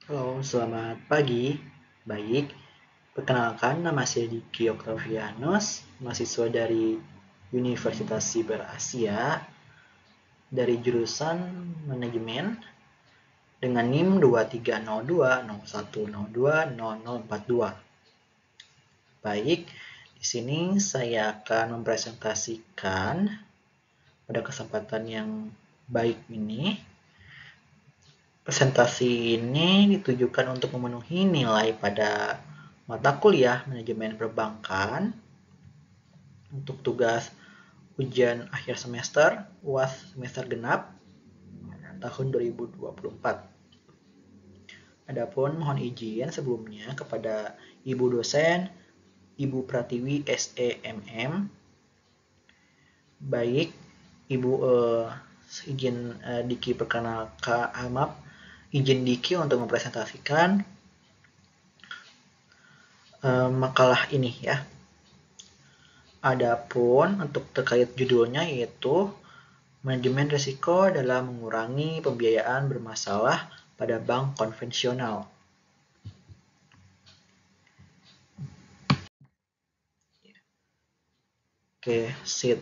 Halo, selamat pagi. Baik, perkenalkan nama saya Diki Octavianus, mahasiswa dari Universitas Siber Asia dari jurusan Manajemen dengan NIM 230201020042. Baik, di sini saya akan mempresentasikan pada kesempatan yang baik ini. Presentasi ini ditujukan untuk memenuhi nilai pada mata kuliah manajemen perbankan untuk tugas ujian akhir semester UAS semester genap tahun 2024. Adapun mohon izin sebelumnya kepada Ibu dosen, Ibu Pratiwi SEMM. Baik, Ibu izin Diki perkenalkan maaf, izin Diki untuk mempresentasikan makalah ini ya. Adapun untuk terkait judulnya yaitu manajemen risiko dalam mengurangi pembiayaan bermasalah pada bank konvensional. Oke, slide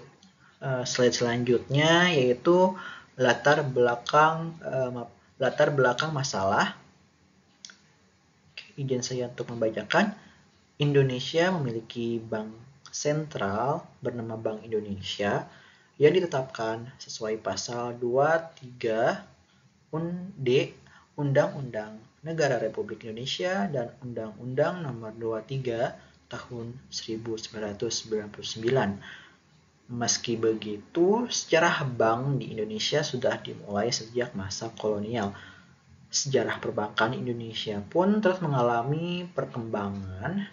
selanjutnya yaitu latar belakang masalah. Oke, izin saya untuk membacakan. Indonesia memiliki bank sentral bernama Bank Indonesia yang ditetapkan sesuai pasal 23 D Undang-Undang Negara Republik Indonesia dan Undang-Undang Nomor 23 Tahun 1999. Meski begitu, sejarah bank di Indonesia sudah dimulai sejak masa kolonial. Sejarah perbankan Indonesia pun terus mengalami perkembangan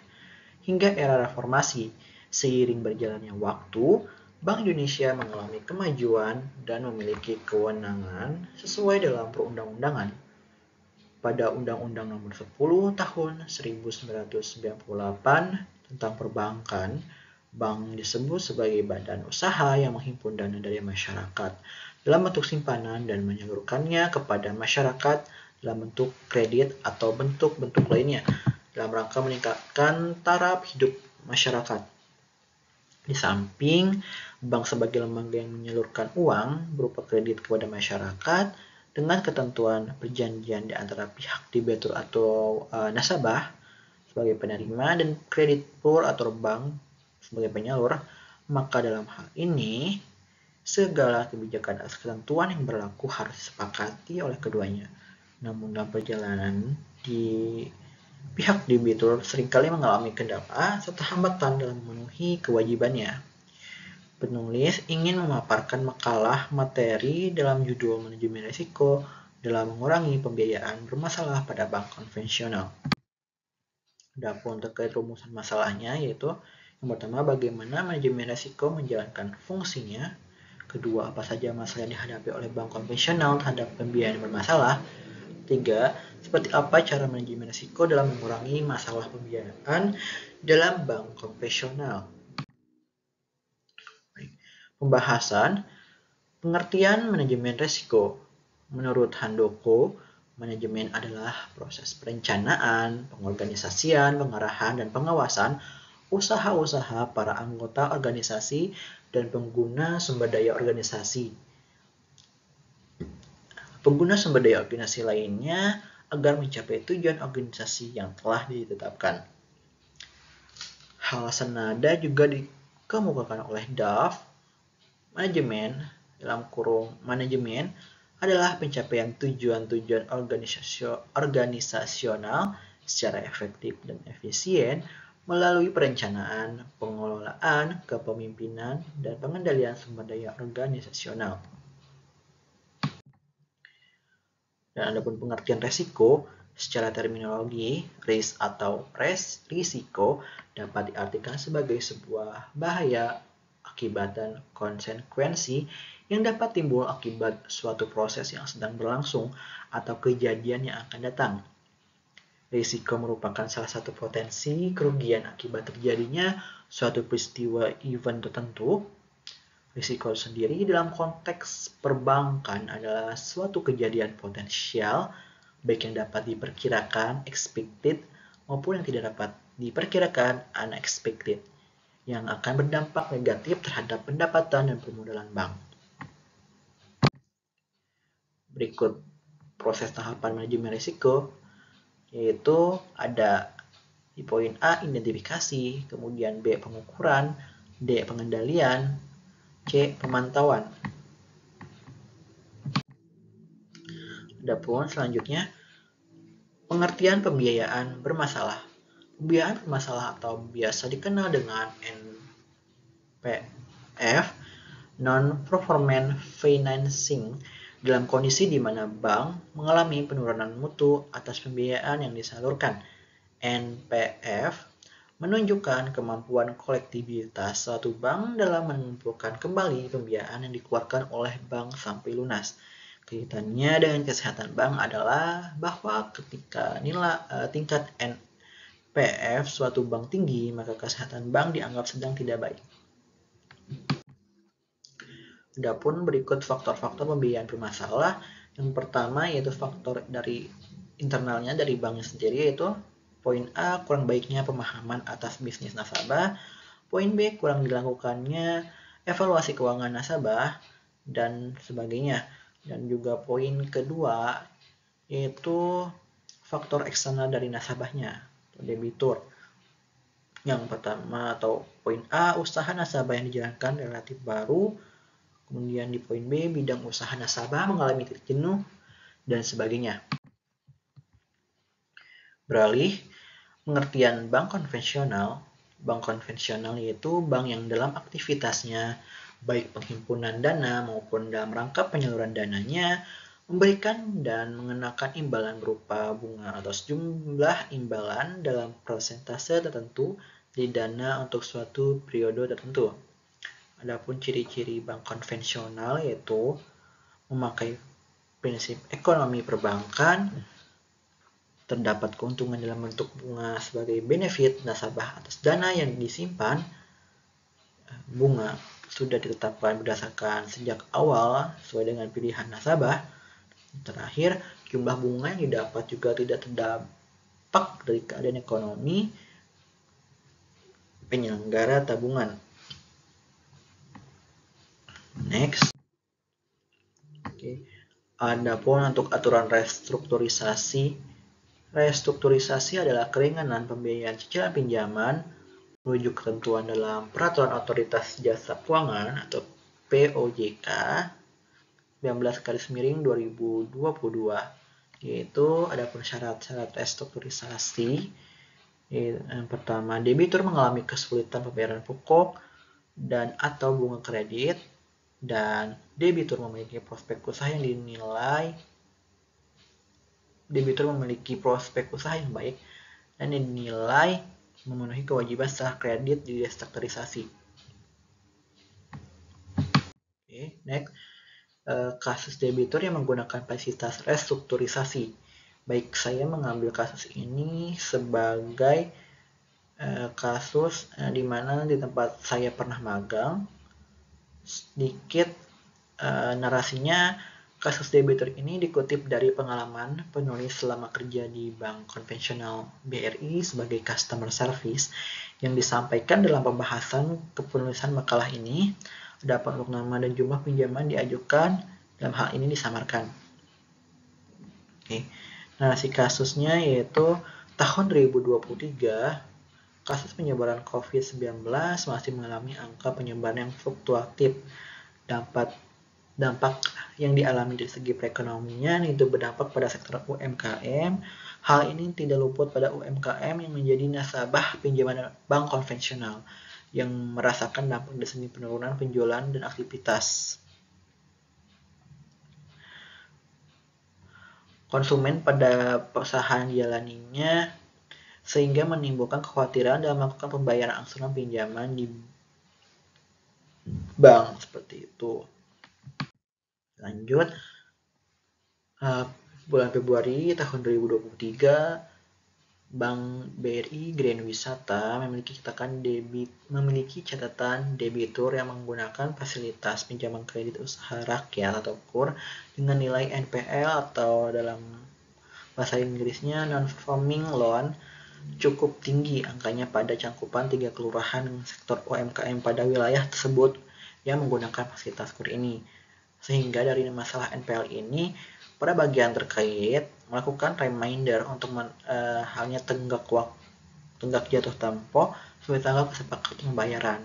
hingga era reformasi. Seiring berjalannya waktu, Bank Indonesia mengalami kemajuan dan memiliki kewenangan sesuai dalam perundang-undangan. Pada Undang-Undang Nomor 10 Tahun 1998 tentang perbankan, bank disebut sebagai badan usaha yang menghimpun dana dari masyarakat dalam bentuk simpanan dan menyalurkannya kepada masyarakat dalam bentuk kredit atau bentuk-bentuk lainnya dalam rangka meningkatkan taraf hidup masyarakat. Di samping bank sebagai lembaga yang menyalurkan uang berupa kredit kepada masyarakat dengan ketentuan perjanjian di antara pihak debitur atau nasabah sebagai penerima dan kreditur atau bank sebagai penyalur, maka dalam hal ini segala kebijakan atas ketentuan yang berlaku harus disepakati oleh keduanya. Namun dalam perjalanan di pihak debitur seringkali mengalami kendala serta hambatan dalam memenuhi kewajibannya. Penulis ingin memaparkan makalah materi dalam judul manajemen risiko dalam mengurangi pembiayaan bermasalah pada bank konvensional. Adapun terkait rumusan masalahnya yaitu yang pertama, bagaimana manajemen risiko menjalankan fungsinya. Kedua, apa saja masalah yang dihadapi oleh bank konvensional terhadap pembiayaan bermasalah. Tiga, seperti apa cara manajemen risiko dalam mengurangi masalah pembiayaan dalam bank konvensional. Pembahasan pengertian manajemen risiko. Menurut Handoko, manajemen adalah proses perencanaan, pengorganisasian, pengarahan, dan pengawasan usaha-usaha para anggota organisasi dan pengguna sumber daya organisasi. Pengguna sumber daya organisasi lainnya agar mencapai tujuan organisasi yang telah ditetapkan. Hal senada juga dikemukakan oleh Duff. Manajemen adalah pencapaian tujuan-tujuan organisasional secara efektif dan efisien melalui perencanaan, pengelolaan, kepemimpinan, dan pengendalian sumber daya organisasional. Dan adapun pengertian resiko, secara terminologi, risk atau risiko dapat diartikan sebagai sebuah bahaya, akibat dan konsekuensi yang dapat timbul akibat suatu proses yang sedang berlangsung atau kejadian yang akan datang. Risiko merupakan salah satu potensi kerugian akibat terjadinya suatu peristiwa event tertentu. Risiko sendiri dalam konteks perbankan adalah suatu kejadian potensial baik yang dapat diperkirakan expected maupun yang tidak dapat diperkirakan unexpected, yang akan berdampak negatif terhadap pendapatan dan permodalan bank. Berikut proses tahapan manajemen risiko, yaitu ada di poin A, identifikasi, kemudian B, pengukuran, D, pengendalian, C, pemantauan. Adapun selanjutnya, pengertian pembiayaan bermasalah. Pembiayaan bermasalah atau biasa dikenal dengan NPF, Non-Performance Financing, dalam kondisi di mana bank mengalami penurunan mutu atas pembiayaan yang disalurkan. NPF menunjukkan kemampuan kolektibilitas suatu bank dalam mengumpulkan kembali pembiayaan yang dikeluarkan oleh bank sampai lunas. Kaitannya dengan kesehatan bank adalah bahwa ketika tingkat NPF suatu bank tinggi, maka kesehatan bank dianggap sedang tidak baik. Adapun berikut faktor-faktor pembiayaan bermasalah. Yang pertama yaitu faktor dari internalnya dari banknya sendiri, yaitu poin A, kurang baiknya pemahaman atas bisnis nasabah. Poin B, kurang dilakukannya evaluasi keuangan nasabah dan sebagainya. Dan juga poin kedua yaitu faktor eksternal dari nasabahnya atau debitur. Yang pertama atau poin A, usaha nasabah yang dijalankan relatif baru. Kemudian di poin B, bidang usaha nasabah mengalami titik jenuh, dan sebagainya. Beralih, pengertian bank konvensional. Bank konvensional yaitu bank yang dalam aktivitasnya, baik penghimpunan dana maupun dalam rangka penyaluran dananya, memberikan dan mengenakan imbalan berupa bunga atau sejumlah imbalan dalam persentase tertentu di dana untuk suatu periode tertentu. Adapun ciri-ciri bank konvensional yaitu memakai prinsip ekonomi perbankan, terdapat keuntungan dalam bentuk bunga sebagai benefit nasabah atas dana yang disimpan. Bunga sudah ditetapkan berdasarkan sejak awal sesuai dengan pilihan nasabah. Terakhir, jumlah bunga yang didapat juga tidak terdampak dari keadaan ekonomi penyelenggara tabungan. Next. Adapun untuk aturan restrukturisasi. Restrukturisasi adalah keringanan pembiayaan cicilan pinjaman merujuk ketentuan dalam Peraturan Otoritas Jasa Keuangan atau POJK 19/2022, yaitu adapun syarat-syarat restrukturisasi. Yang pertama, debitur mengalami kesulitan pembayaran pokok dan atau bunga kredit, dan debitur memiliki prospek usaha yang baik dan dinilai memenuhi kewajiban setelah kredit di restrukturisasi. Next. Kasus debitur yang menggunakan fasilitas restrukturisasi. Baik, saya mengambil kasus ini sebagai kasus di mana di tempat saya pernah magang. Sedikit narasinya, kasus debitur ini dikutip dari pengalaman penulis selama kerja di bank konvensional BRI sebagai customer service yang disampaikan dalam pembahasan kepenulisan makalah ini. Adapun untuk nama dan jumlah pinjaman diajukan dalam hal ini disamarkan. Narasi kasusnya yaitu tahun 2023, kasus penyebaran COVID-19 masih mengalami angka penyebaran yang fluktuatif. Dampak yang dialami dari segi perekonomian itu berdampak pada sektor UMKM. Hal ini tidak luput pada UMKM yang menjadi nasabah pinjaman bank konvensional yang merasakan dampak dari segi penurunan penjualan dan aktivitas konsumen pada perusahaan dijalaninya, sehingga menimbulkan kekhawatiran dalam melakukan pembayaran angsuran pinjaman di bank seperti itu. Lanjut, bulan Februari tahun 2023, Bank BRI Grand Wisata memiliki catatan debitur yang menggunakan fasilitas pinjaman kredit usaha rakyat atau KUR dengan nilai NPL atau dalam Bahasa Inggrisnya non-performing loan cukup tinggi angkanya pada cangkupan 3 kelurahan sektor UMKM pada wilayah tersebut yang menggunakan fasilitas KUR ini. Sehingga dari masalah NPL ini, pada bagian terkait melakukan reminder untuk halnya tenggak jatuh tempo sebagai tanggal kesepakatan pembayaran.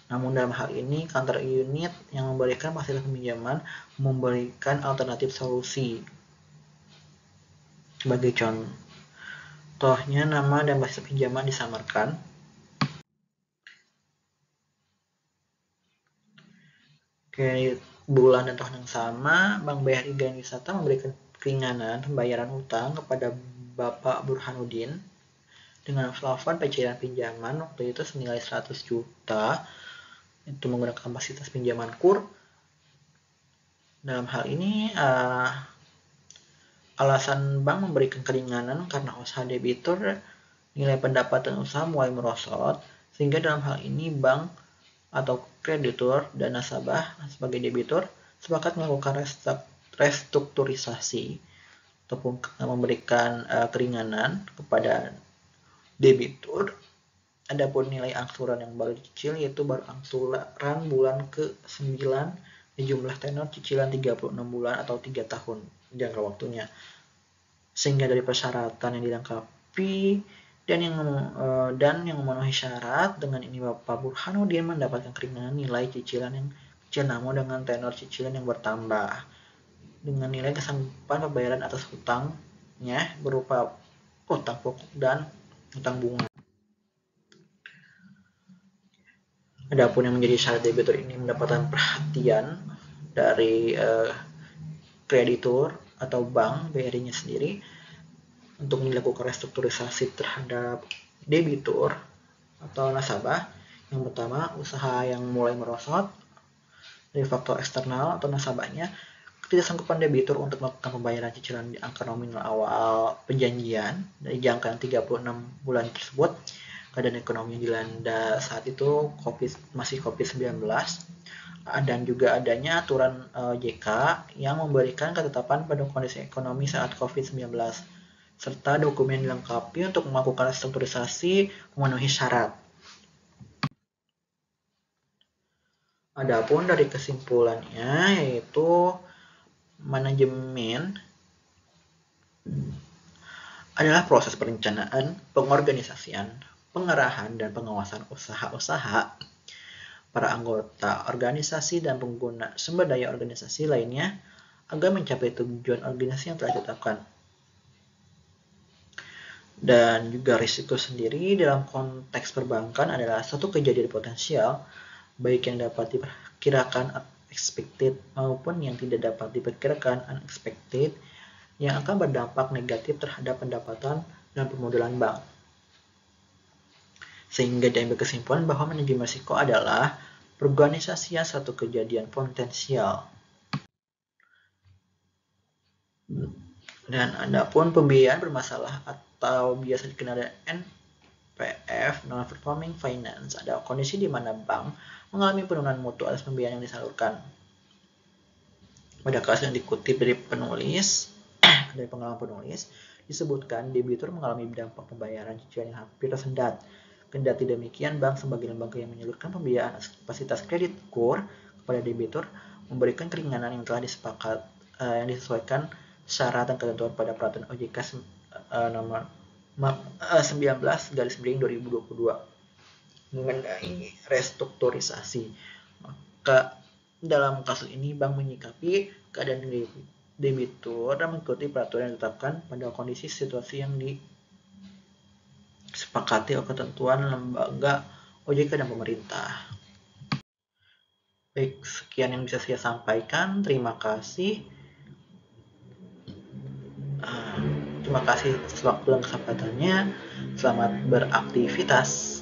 Namun dalam hal ini, kantor unit yang memberikan fasilitas pinjaman memberikan alternatif solusi. Sebagai contohnya, nama dan basis pinjaman disamarkan. Oke, bulan dan tahun yang sama, Bank BRI Gaya Wisata memberikan keringanan pembayaran utang kepada Bapak Burhanuddin dengan plafon pencairan pinjaman waktu itu senilai 100 juta itu menggunakan kapasitas pinjaman KUR. Dalam hal ini alasan bank memberikan keringanan karena usaha debitur nilai pendapatan usaha mulai merosot, sehingga dalam hal ini bank atau kreditur dan nasabah sebagai debitur sepakat melakukan restrukturisasi ataupun memberikan keringanan kepada debitur. Adapun nilai angsuran yang baru dicicil yaitu baru angsuran bulan ke-9 di jumlah tenor cicilan 36 bulan atau 3 tahun jangka waktunya. Sehingga dari persyaratan yang dilengkapi dan yang memenuhi syarat, dengan ini Bapak Burhanuddin mendapatkan keringanan nilai cicilan yang kecil namun dengan tenor cicilan yang bertambah. Dengan nilai kesanggupan pembayaran atas hutangnya berupa hutang pokok dan hutang bunga. Adapun yang menjadi syarat debitur ini mendapatkan perhatian dari kreditur atau bank BRI-nya sendiri untuk dilakukan restrukturisasi terhadap debitur atau nasabah. Yang pertama, usaha yang mulai merosot dari faktor eksternal atau nasabahnya, ketidaksanggupan debitur untuk melakukan pembayaran cicilan di angka nominal awal perjanjian dari jangka 36 bulan tersebut. Keadaan ekonomi dilanda saat itu masih COVID-19, dan juga adanya aturan OJK yang memberikan ketetapan pada kondisi ekonomi saat COVID-19, serta dokumen dilengkapi untuk melakukan restrukturisasi memenuhi syarat. Adapun dari kesimpulannya yaitu manajemen adalah proses perencanaan, pengorganisasian, pengarahan, dan pengawasan usaha-usaha para anggota organisasi dan pengguna sumber daya organisasi lainnya agar mencapai tujuan organisasi yang telah ditetapkan. Dan juga risiko sendiri dalam konteks perbankan adalah satu kejadian potensial, baik yang dapat diperkirakan expected maupun yang tidak dapat diperkirakan unexpected, yang akan berdampak negatif terhadap pendapatan dan permodalan bank. Sehingga diambil kesimpulan bahwa manajemen risiko adalah perorganisasian satu kejadian potensial. Dan adapun pembiayaan bermasalah atau biasa dikenal dengan NPF, non-performing finance, ada kondisi di mana bank mengalami penurunan mutu atas pembiayaan yang disalurkan. Pada kasus yang dikutip dari pengalaman penulis, disebutkan debitur mengalami dampak pembayaran cicilan yang hampir tersendat. Kendati demikian, bank sebagai lembaga yang menyalurkan pembiayaan kapasitas kredit KUR kepada debitur memberikan keringanan yang telah yang disesuaikan syarat dan ketentuan pada peraturan OJK nomor 19/2022 mengenai restrukturisasi. Maka dalam kasus ini bank menyikapi keadaan debitur dan mengikuti peraturan yang ditetapkan pada kondisi situasi yang disepakati oleh ketentuan lembaga OJK dan pemerintah. Baik, sekian yang bisa saya sampaikan. Terima kasih. Terima kasih atas waktu dan kesempatannya. Selamat beraktivitas.